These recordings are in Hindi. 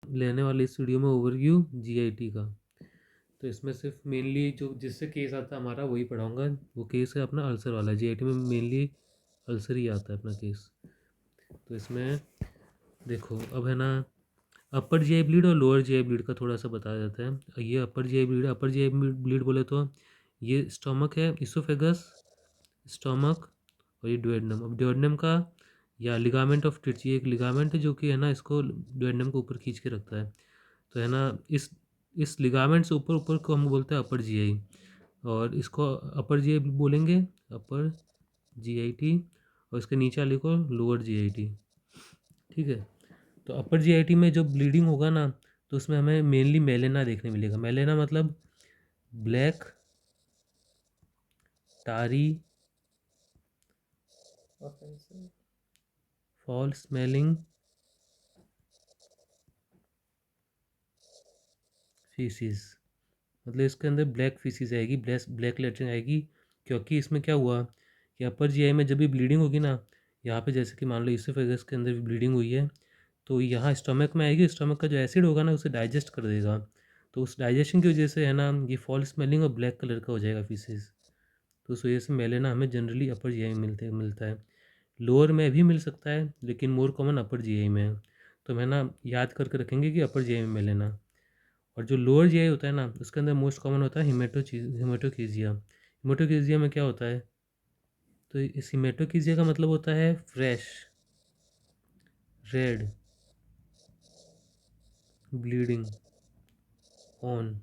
लेने वाले इस वीडियो में ओवरव्यू जीआईटी का। तो इसमें सिर्फ मेनली जो जिससे केस आता है हमारा वही पढ़ाऊँगा। वो केस है अपना अल्सर वाला। जीआईटी में मेनली अल्सर ही आता है अपना केस। तो इसमें देखो अब है ना, अपर जीआई ब्लीड और लोअर जीआई ब्लीड का थोड़ा सा बताया जाता है। ये upper GI bleed, upper GI bleed बोले तो ये स्टोमक है, इसोफेगस, स्टोमक और ये डुओडेनम। अब डुओडेनम का या लिगामेंट ऑफ ट्रिची, एक लिगामेंट है जो कि है ना इसको डुओडेनम को ऊपर खींच के रखता है। तो है ना इस लिगामेंट से ऊपर ऊपर को हम बोलते हैं अपर जीआई, और इसको अपर जीआई बोलेंगे, अपर जीआईटी, और इसके नीचे वाले को लोअर जीआईटी। ठीक है। तो अपर जीआईटी में जो ब्लीडिंग होगा ना, तो उसमें हमें मेनली मेलेना देखने मिलेगा। मेलेना मतलब ब्लैक टारी फॉल स्मेलिंग फीसिस। मतलब इसके अंदर ब्लैक फीसिस आएगी, ब्लैक लेटरिन आएगी। क्योंकि इसमें क्या हुआ कि अपर जीआई में जब भी ब्लीडिंग होगी ना, यहाँ पे जैसे कि मान लो इसोफेगस के अंदर भी ब्लीडिंग हुई है, तो यहाँ स्टमक में आएगी। स्टमक का जो एसिड होगा ना उसे डाइजेस्ट कर देगा। तो उस डाइजेशन की वजह से है ना ये फॉल स्मेलिंग और ब्लैक कलर का हो जाएगा फीसिस। तो उस वजह से मेलेना हमें जनरली अपर जीआई में मिलता है। लोअर में भी मिल सकता है लेकिन मोर कॉमन अपर जीआई में है। तो मैं ना याद करके रखेंगे कि अपर जीआई में मेलेना। और जो लोअर जीआई होता है ना उसके अंदर मोस्ट कॉमन होता है हिमेटोकीजिया। हिमेटोकीजिया में क्या होता है, तो इस हिमेटोकीजिया का मतलब होता है fresh red bleeding on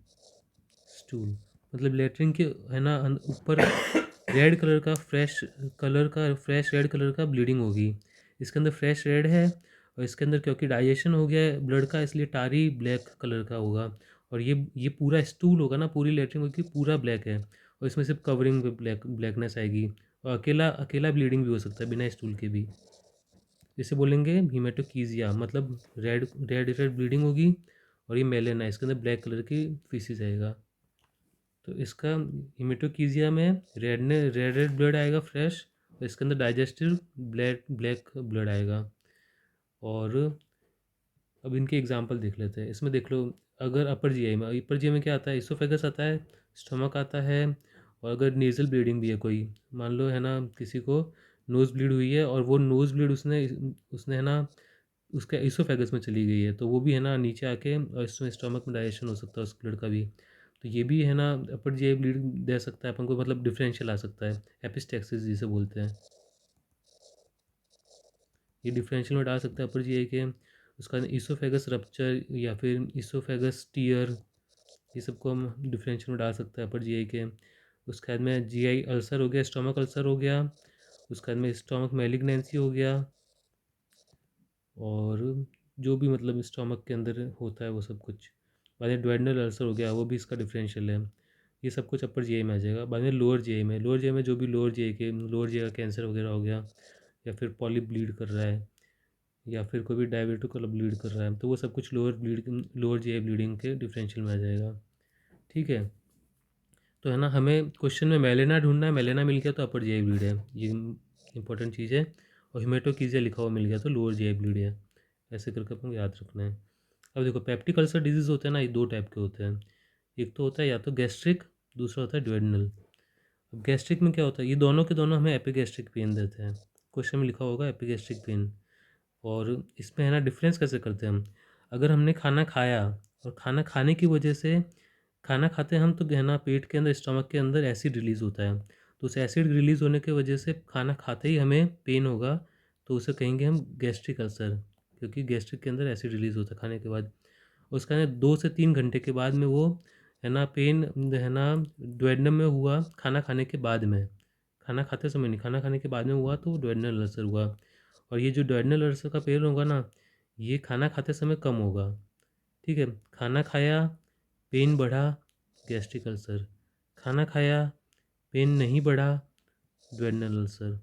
stool. मतलब लेटरिन के है ना ऊपर रेड कलर का ब्लीडिंग होगी। इसके अंदर फ्रेश रेड है, और इसके अंदर क्योंकि डाइजेशन हो गया है ब्लड का इसलिए टारी ब्लैक कलर का होगा। और ये पूरा स्टूल होगा ना, पूरी लेटरिन होगी पूरा ब्लैक है, और इसमें सिर्फ कवरिंग पे ब्लैकनेस आएगी। और अकेला अकेला ब्लीडिंग भी हो सकता है बिना स्टूल के भी। इसे बोलेंगे हीमेटोकीजिया। मतलब रेड रेड रेड ब्लीडिंग होगी, और ये मेलेना, इसके अंदर ब्लैक कलर की फीसिस आएगा। तो इसका हीमेटोकीजिया में रेड रेड ब्लड आएगा फ्रेश, और इसके अंदर डाइजेस्टिव ब्लैक ब्लड आएगा। और अब इनके एग्जांपल देख लेते हैं। इसमें देख लो, अगर अपर जीआई में क्या आता है, इसोफेगस आता है, स्टमक आता है, और अगर नेज़ल ब्लीडिंग भी है कोई, मान लो है ना किसी को नोज़ ब्लीड हुई है और वो नोज़ ब्लीड उसने उसने है ना उसका इसोफेगस में चली गई है, तो वो भी है ना नीचे आके और इसमें स्टमक में डाइजेशन हो सकता है उस ब्लड का भी। तो ये भी है ना अपर जीआई ब्लीड दे सकता है अपन को, मतलब डिफरेंशियल आ सकता है, एपिस्टैक्सिस जिसे बोलते हैं। ये डिफरेंशियल में डाल सकते हैं अपर जीआई के। उसका इसोफेगस रप्चर या फिर इसोफेगस टीयर, ये सबको हम डिफरेंशियल में डाल सकते हैं अपर जीआई के। उसके बाद में जीआई अल्सर हो गया, स्टमक अल्सर हो गया, उसके बाद में स्टमक मैलिग्नेंसी हो गया, और जो भी मतलब स्टमक के अंदर होता है वो सब कुछ। बाद में डुओडेनल अल्सर हो गया, वो भी इसका डिफरेंशियल है। ये सब कुछ अपर जीआई में आ जाएगा। बाद में लोअर जीआई में जो भी लोअर जीआई का कैंसर वगैरह हो गया, या फिर पॉलिप ब्लीड कर रहा है, या फिर कोई भी डायबिटिक ब्लीड कर रहा है, तो वो सब कुछ लोअर जीआई ब्लीडिंग के डिफरेंशियल में आ जाएगा। ठीक है। तो है ना हमें क्वेश्चन में मेलेना ढूंढना है, मेलेना मिल गया तो अपर जीआई ब्लीड है, ये इंपॉर्टेंट चीज़ है। और हिमेटोकीजिया लिखा हुआ मिल गया तो लोअर जीआई ब्लीड है। ऐसे करके अपन को याद रखना है। अब देखो पेप्टिक अल्सर डिजीज़ होते हैं ना, ये दो टाइप के होते हैं। एक तो होता है या तो गैस्ट्रिक, दूसरा होता है डुओडेनल। अब गैस्ट्रिक में क्या होता है, ये दोनों के दोनों हमें एपिगैस्ट्रिक पेन देते हैं। क्वेश्चन में लिखा होगा एपिगैस्ट्रिक पेन। और इसमें है ना डिफरेंस कैसे करते हैं हम, अगर हमने खाना खाया और खाना खाने की वजह से, खाना खाते हैं हम तो है ना पेट के अंदर स्टमक के अंदर एसिड रिलीज़ होता है, तो उस एसिड रिलीज़ होने की वजह से खाना खाते ही हमें पेन होगा, तो उसे कहेंगे हम गैस्ट्रिक अल्सर। क्योंकि गैस्ट्रिक के अंदर एसिड रिलीज़ होता है खाने के बाद। उसका ना 2 से 3 घंटे के बाद में वो है ना पेन है ना डुओडेनम में हुआ, खाना खाने के बाद में, खाना खाते समय नहीं, खाना खाने के बाद में हुआ तो वो डुओडेनल अल्सर हुआ। और ये जो डुओडेनल अल्सर का पेन होगा ना, ये खाना खाते समय कम होगा। ठीक है। खाना खाया पेन बढ़ा, गैस्ट्रिक अल्सर। खाना खाया पेन नहीं बढ़ा, डुओडेनल अल्सर।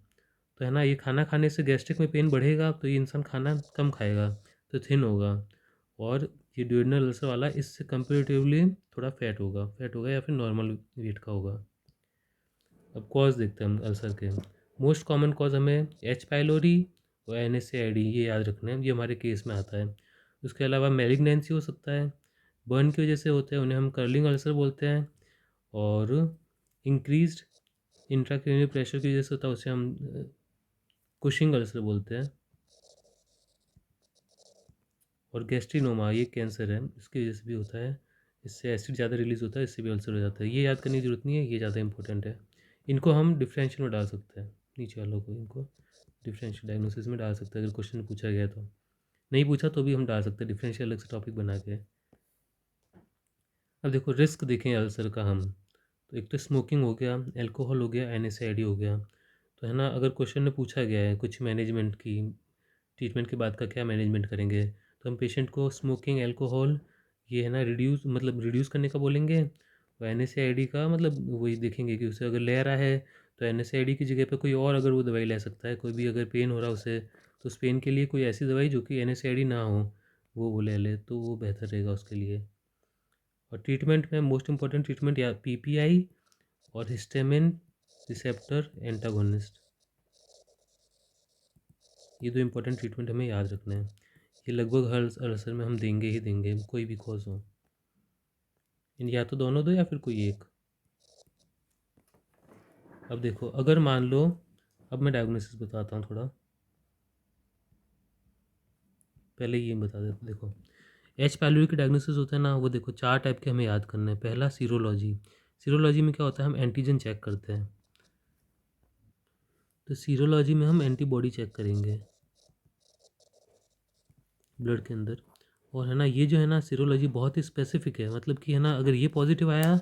तो है ना ये खाना खाने से गैस्ट्रिक में पेन बढ़ेगा तो ये इंसान खाना कम खाएगा तो थिन होगा। और ये डुओडेनल अल्सर वाला इससे कंपेरेटिवली थोड़ा फैट होगा या फिर नॉर्मल वेट का होगा। अब कॉज देखते हैं हम अल्सर के। मोस्ट कॉमन कॉज हमें एच पाइलोरी और NSAID ये याद रखना है, ये हमारे केस में आता है। उसके अलावा मैलिग्नेंसी हो सकता है, बर्न की वजह से होते हैं, उन्हें हम कर्लिंग अल्सर बोलते हैं। और इंक्रीज्ड इंट्राक्रेनियल प्रेशर की वजह से होता है, उसे हम कुशिंग अल्सर बोलते हैं। और गैस्ट्रिनोमा ये कैंसर है, इसकी वजह से भी होता है, इससे एसिड ज़्यादा रिलीज़ होता है, इससे भी अल्सर हो जाता है। ये याद करने की ज़रूरत नहीं है, ये ज़्यादा इंपॉर्टेंट है। इनको हम डिफरेंशियल में डाल सकते हैं, नीचे वालों को इनको डिफरेंशियल डायग्नोसिस में डाल सकते हैं अगर क्वेश्चन पूछा गया तो। नहीं पूछा तो भी हम डाल सकते हैं, डिफरेंशियल अलग से टॉपिक बना के। अब देखो रिस्क देखें अल्सर का हम, तो एक तो स्मोकिंग हो गया, अल्कोहल हो गया, NSAID हो गया। तो है ना, अगर क्वेश्चन में पूछा गया है कुछ मैनेजमेंट की, ट्रीटमेंट के बाद का क्या मैनेजमेंट करेंगे, तो हम पेशेंट को स्मोकिंग, अल्कोहल, ये है ना रिड्यूस करने का बोलेंगे। और NSAID का मतलब वही देखेंगे कि उसे अगर ले रहा है तो NSAID की जगह पे कोई और अगर वो दवाई ले सकता है, कोई भी अगर पेन हो रहा है उसे, तो उस पेन के लिए कोई ऐसी दवाई जो कि NSAID ना हो वो ले ले, तो वो बेहतर रहेगा उसके लिए। और ट्रीटमेंट में मोस्ट इंपॉर्टेंट ट्रीटमेंट या PPI और हिस्टामिन रिसेप्टर एंटागोनिस्ट, ये दो इंपॉर्टेंट ट्रीटमेंट हमें याद रखना है। ये लगभग हर अल्सर में हम देंगे ही देंगे, कोई भी कॉज हो। इन या तो दोनों दो या फिर कोई एक। अब देखो अगर मान लो, अब मैं डायग्नोसिस बताता हूँ थोड़ा, पहले ये बता देते। देखो H पाइलोरी के डायग्नोसिस होता है ना, वो देखो 4 टाइप के हमें याद करना है। पहला सीरोलॉजी, सीरोलॉजी में क्या होता है, हम एंटीजन चेक करते हैं। तो सीरोलॉजी में हम एंटीबॉडी चेक करेंगे ब्लड के अंदर। और है ना, ये जो है ना सीरोलॉजी बहुत ही स्पेसिफिक है, मतलब कि है ना, अगर ये पॉजिटिव आया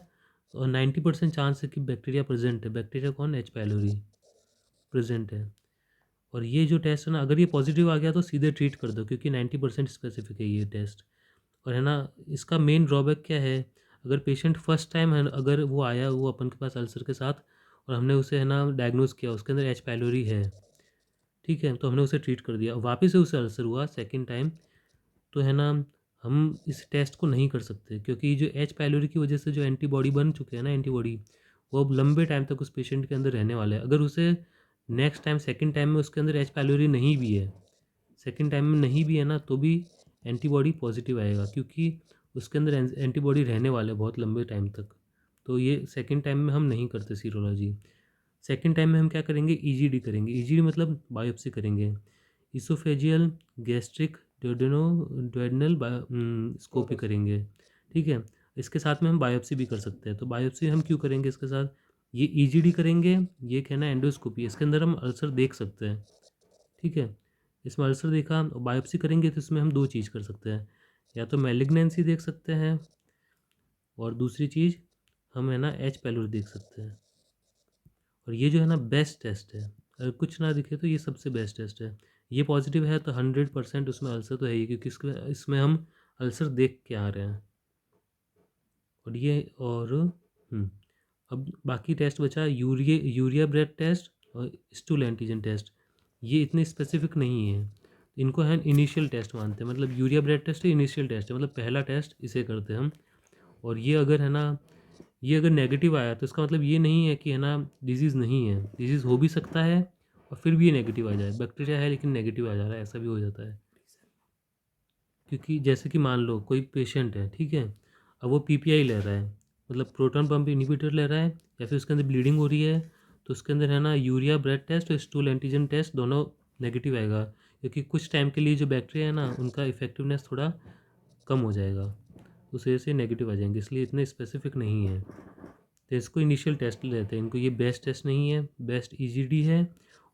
तो 90% चांस है कि बैक्टीरिया प्रेजेंट है। बैक्टीरिया कौन, H पाइलोरी प्रेजेंट है। और ये जो टेस्ट है ना, अगर ये पॉजिटिव आ गया तो सीधे ट्रीट कर दो, क्योंकि 90% स्पेसिफिक है ये टेस्ट। और है ना, इसका मेन ड्रॉबैक क्या है, अगर पेशेंट फर्स्ट टाइम है, अगर वो आया वो अपन के पास अल्सर के साथ, और हमने उसे है ना डायग्नोज किया उसके अंदर H पाइलोरी है, ठीक है, तो हमने उसे ट्रीट कर दिया, वापस से उसे अल्सर हुआ सेकेंड टाइम, तो है ना, हम इस टेस्ट को नहीं कर सकते, क्योंकि जो H पाइलोरी की वजह से जो एंटीबॉडी बन चुके हैं ना, एंटीबॉडी, वो अब लंबे टाइम तक उस पेशेंट के अंदर रहने वाले हैं। अगर उसे नेक्स्ट टाइम सेकंड टाइम में उसके अंदर H पाइलोरी नहीं भी है, सेकंड टाइम में नहीं भी है ना, तो भी एंटीबॉडी पॉजिटिव आएगा, क्योंकि उसके अंदर एंटीबॉडी रहने वाले हैं बहुत लंबे टाइम तक। तो ये सेकंड टाइम में हम नहीं करते सीरोलॉजी। सेकंड टाइम में हम क्या करेंगे, EGD करेंगे। EGD मतलब बायोप्सी करेंगे, इसोफेजियल गैस्ट्रिक ड्यूडेनल स्कोपी करेंगे, ठीक है। इसके साथ में हम बायोप्सी भी कर सकते हैं। तो बायोप्सी हम क्यों करेंगे इसके साथ, ये EGD करेंगे, ये कहना है एंडोस्कोपी, इसके अंदर हम अल्सर देख सकते हैं, ठीक है। इसमें अल्सर देखा, बायोप्सी करेंगे तो इसमें हम दो चीज़ कर सकते हैं, या तो मैलिग्नेंसी देख सकते हैं, और दूसरी चीज़ हम है ना H पाइलोरी देख सकते हैं। और ये जो है ना बेस्ट टेस्ट है, अगर कुछ ना दिखे तो ये सबसे बेस्ट टेस्ट है। ये पॉजिटिव है तो 100% उसमें अल्सर तो है ही, क्योंकि इसमें हम अल्सर देख के आ रहे हैं। और ये और अब बाकी टेस्ट बचा यूरिया ब्रेथ टेस्ट और स्टूल एंटीजन टेस्ट। ये इतने स्पेसिफिक नहीं है, इनको हम इनिशियल टेस्ट मानते हैं, मतलब urea breath test initial test है, मतलब पहला टेस्ट इसे करते हैं हम। और ये अगर है ना, ये अगर नेगेटिव आया तो इसका मतलब ये नहीं है कि है ना डिजीज़ नहीं है, डिजीज़ हो भी सकता है और फिर भी ये नेगेटिव आ जाए, बैक्टीरिया है लेकिन नेगेटिव आ जा रहा है, ऐसा भी हो जाता है। क्योंकि जैसे कि मान लो कोई पेशेंट है, ठीक है, अब वो PPI ले रहा है, मतलब प्रोटॉन पंप इनिबिटर ले रहा है, या फिर उसके अंदर ब्लीडिंग हो रही है, तो उसके अंदर है ना यूरिया ब्रेथ टेस्ट और स्टूल एंटीजन टेस्ट दोनों नेगेटिव आएगा, क्योंकि कुछ टाइम के लिए जो बैक्टीरिया है ना उनका इफेक्टिवनेस थोड़ा कम हो जाएगा, उस वजह से नेगेटिव आ जाएंगे, इसलिए इतने स्पेसिफिक नहीं है। तो इसको इनिशियल टेस्ट लेते हैं, इनको ये बेस्ट टेस्ट नहीं है, बेस्ट EGD है।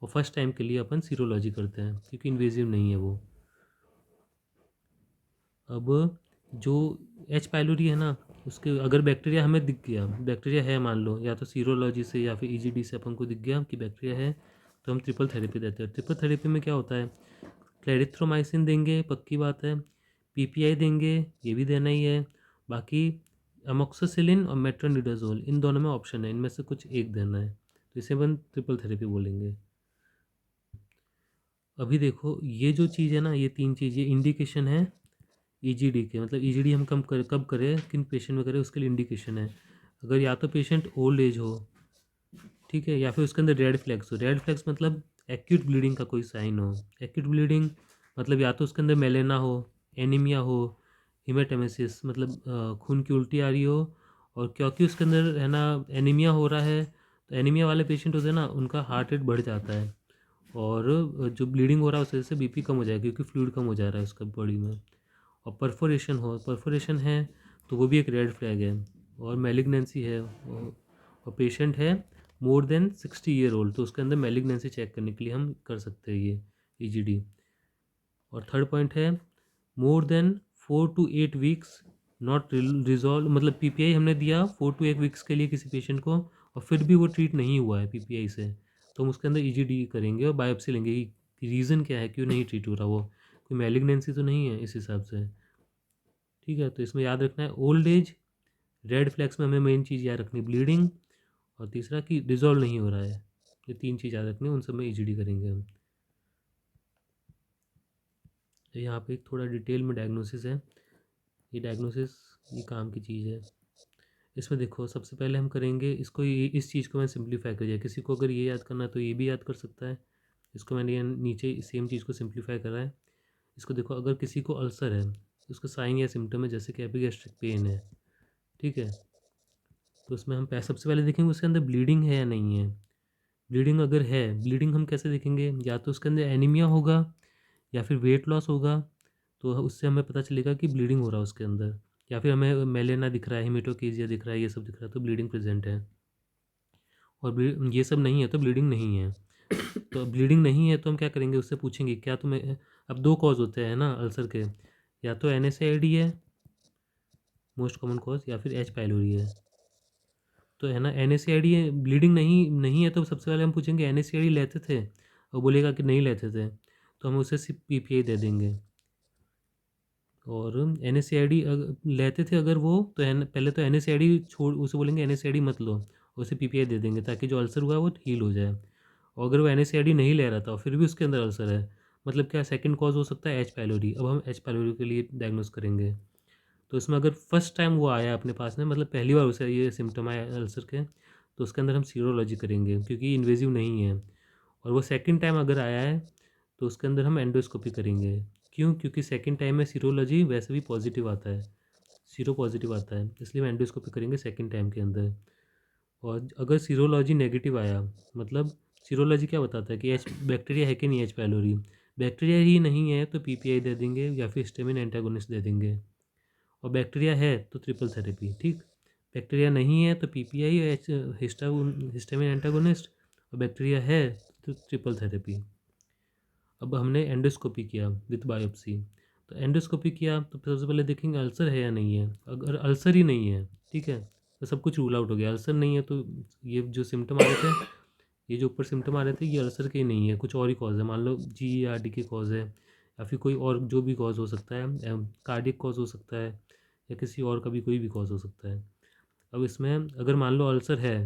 और फर्स्ट टाइम के लिए अपन सीरोलॉजी करते हैं, क्योंकि इन्वेजिव नहीं है वो। अब जो H पाइलोरी है ना, उसके अगर बैक्टीरिया हमें दिख गया, बैक्टीरिया है मान लो, या तो सीरोलॉजी से या फिर EGD से अपन को दिख गया कि बैक्टीरिया है, तो हम ट्रिपल थेरेपी देते हैं। ट्रिपल थेरेपी में क्या होता है, क्लेरिथ्रोमाइसिन देंगे, पक्की बात है, PPI देंगे, ये भी देना ही है, बाकी अमोक्सिसिलिन और मेट्रोनिडाजोल, इन दोनों में ऑप्शन है, इनमें से कुछ एक देना है, तो इसे अपन ट्रिपल थेरेपी बोलेंगे। अभी देखो ये जो चीज़ है ना, ये तीन चीज़, ये इंडिकेशन है EGD के, मतलब EGD हम कब करें, किन पेशेंट में करें, उसके लिए इंडिकेशन है। अगर या तो पेशेंट ओल्ड एज हो, ठीक है, या फिर उसके अंदर रेड फ्लैग्स हो। रेड फ्लैग्स मतलब एक्यूट ब्लीडिंग का कोई साइन हो। एक्यूट ब्लीडिंग मतलब या तो उसके अंदर मेलेना हो, एनीमिया हो, हीमेटेमेसिस मतलब खून की उल्टी आ रही हो, और क्योंकि उसके अंदर है ना एनीमिया हो रहा है, तो एनीमिया वाले पेशेंट होते हैं ना, उनका हार्ट रेट बढ़ जाता है, और जो ब्लीडिंग हो रहा है उस वजह से बीपी कम हो जाएगा, क्योंकि फ्लूइड कम हो जा रहा है उसका बॉडी में। और परफोरेशन है तो वो भी एक रेड फ्लैग है। और मैलिग्नेंसी है, और पेशेंट है मोर देन 60 ईयर ओल्ड, तो उसके अंदर मैलिग्नेंसी चेक करने के लिए हम कर सकते हैं ये ईजीडी। और थर्ड पॉइंट है more than 4 to 8 weeks not resolve, मतलब पीपीआई हमने दिया 4 to 8 वीक्स के लिए किसी पेशेंट को, और फिर भी वो ट्रीट नहीं हुआ है पीपीआई से, तो हम उसके अंदर ईजीडी करेंगे और बायोप्सी लेंगे कि रीज़न क्या है, क्यों नहीं ट्रीट हो रहा, वो कोई मैलिग्नेंसी तो नहीं है इस हिसाब से। ठीक है, तो इसमें याद रखना है ओल्ड एज, रेड फ्लैग्स में हमें मेन चीज़ याद रखनी ब्लीडिंग, और तीसरा कि रिजॉल्व नहीं हो रहा है। ये 3 चीज़ याद रखनी है, उन सब में ईजीडी करेंगे हम। तो यहाँ पे थोड़ा डिटेल में डायग्नोसिस है, ये डायग्नोसिस ये काम की चीज़ है। इसमें देखो सबसे पहले हम करेंगे इसको, ये इस चीज़ को मैं सिंप्लीफाई कर दिया, किसी को अगर ये याद करना है तो ये भी याद कर सकता है। इसको मैंने नीचे सेम चीज़ को सिंप्लीफाई करा है। इसको देखो, अगर किसी को अल्सर है तो उसका साइन या सिम्टम है, जैसे कि एपिगैस्ट्रिक पेन है, ठीक है, तो उसमें हम सबसे पहले देखेंगे उसके अंदर ब्लीडिंग है या नहीं है। ब्लीडिंग अगर है, ब्लीडिंग हम कैसे देखेंगे, या तो उसके अंदर एनीमिया होगा या फिर वेट लॉस होगा, तो उससे हमें पता चलेगा कि ब्लीडिंग हो रहा है उसके अंदर, या फिर हमें मेलेना दिख रहा है, हेमेटोकीजिया दिख रहा है, ये सब दिख रहा है, तो ब्लीडिंग प्रेजेंट है। और ये सब नहीं है तो ब्लीडिंग नहीं है। तो ब्लीडिंग नहीं है तो हम क्या करेंगे, उससे पूछेंगे क्या तुम्हें, अब 2 कॉज होते हैं ना अल्सर के, या तो NSAID है मोस्ट कॉमन कॉज, या फिर H पाइलोरी है। तो है ना NSAID ब्लीडिंग नहीं नहीं है तो सबसे पहले हम पूछेंगे NSAID लेते थे, और बोलेगा कि नहीं लेते थे, तो हम उसे सिर्फ PPI दे देंगे। और NSAID लेते थे अगर वो, तो पहले तो NSAID छोड़, उसे बोलेंगे NSAID मत लो, उसे PPI दे देंगे ताकि जो अल्सर हुआ है वो हील हो जाए। और अगर वो NSAID नहीं ले रहा था और फिर भी उसके अंदर अल्सर है, मतलब क्या सेकंड कॉज हो सकता है H पाइलोरी। अब हम H पाइलोरी के लिए डायग्नोस करेंगे। तो इसमें अगर फर्स्ट टाइम वो आया अपने पास में, मतलब पहली बार उसे ये सिम्टम आया अल्सर के, तो उसके अंदर हम सीरोलॉजी करेंगे क्योंकि इन्वेजिव नहीं है। और वो सेकंड टाइम अगर आया है तो उसके अंदर हम एंडोस्कोपी करेंगे। क्यों, क्योंकि सेकंड टाइम में सीरोलॉजी वैसे भी पॉजिटिव आता है, सीरो पॉजिटिव आता है, इसलिए हम एंडोस्कोपी करेंगे सेकंड टाइम के अंदर। और अगर सीरोलॉजी नेगेटिव आया, मतलब सीरोलॉजी क्या बताता है कि एच बैक्टीरिया है कि नहीं, H पाइलोरी बैक्टीरिया ही नहीं है तो PPI दे देंगे या फिर हिस्टामिन एंटागोनिस्ट दे देंगे। और बैक्टीरिया है तो ट्रिपल थेरेपी, ठीक। बैक्टीरिया नहीं है तो PPI एच हिस्टामिन एंटागोनिस्ट, और बैक्टीरिया है तो ट्रिपल थेरेपी। अब हमने एंडोस्कोपी किया विद बायोप्सी, तो एंडोस्कोपी किया तो सबसे पहले देखेंगे अल्सर है या नहीं है। अगर अल्सर ही नहीं है, ठीक है, तो सब कुछ रूल आउट हो गया। अल्सर नहीं है तो ये जो सिम्टम आ रहे थे, ये जो ऊपर सिम्टम आ रहे थे, ये अल्सर के ही नहीं है, कुछ और ही कॉज है, मान लो GERD के कॉज है, या फिर कोई और जो भी कॉज हो सकता है, कार्डियक कॉज हो सकता है, या किसी और का भी कोई भी कॉज हो सकता है। अब इसमें अगर मान लो अल्सर है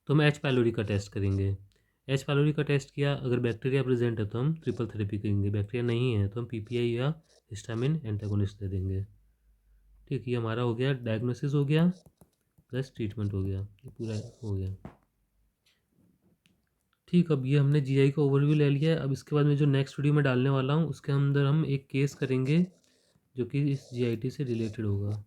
तो हम H पाइलोरी का टेस्ट करेंगे। H पाइलोरी का टेस्ट किया, अगर बैक्टीरिया प्रेजेंट है तो हम ट्रिपल थेरेपी करेंगे, बैक्टीरिया नहीं है तो हम PPI या हिस्टामिन एंटागोनिस्ट दे देंगे। ठीक, ये हमारा हो गया, डायग्नोसिस हो गया प्लस ट्रीटमेंट हो गया, ये पूरा हो गया। ठीक, अब ये हमने GI का ओवरव्यू ले लिया है। अब इसके बाद में जो नेक्स्ट वीडियो में डालने वाला हूँ उसके अंदर हम एक केस करेंगे जो कि इस GIT से रिलेटेड होगा।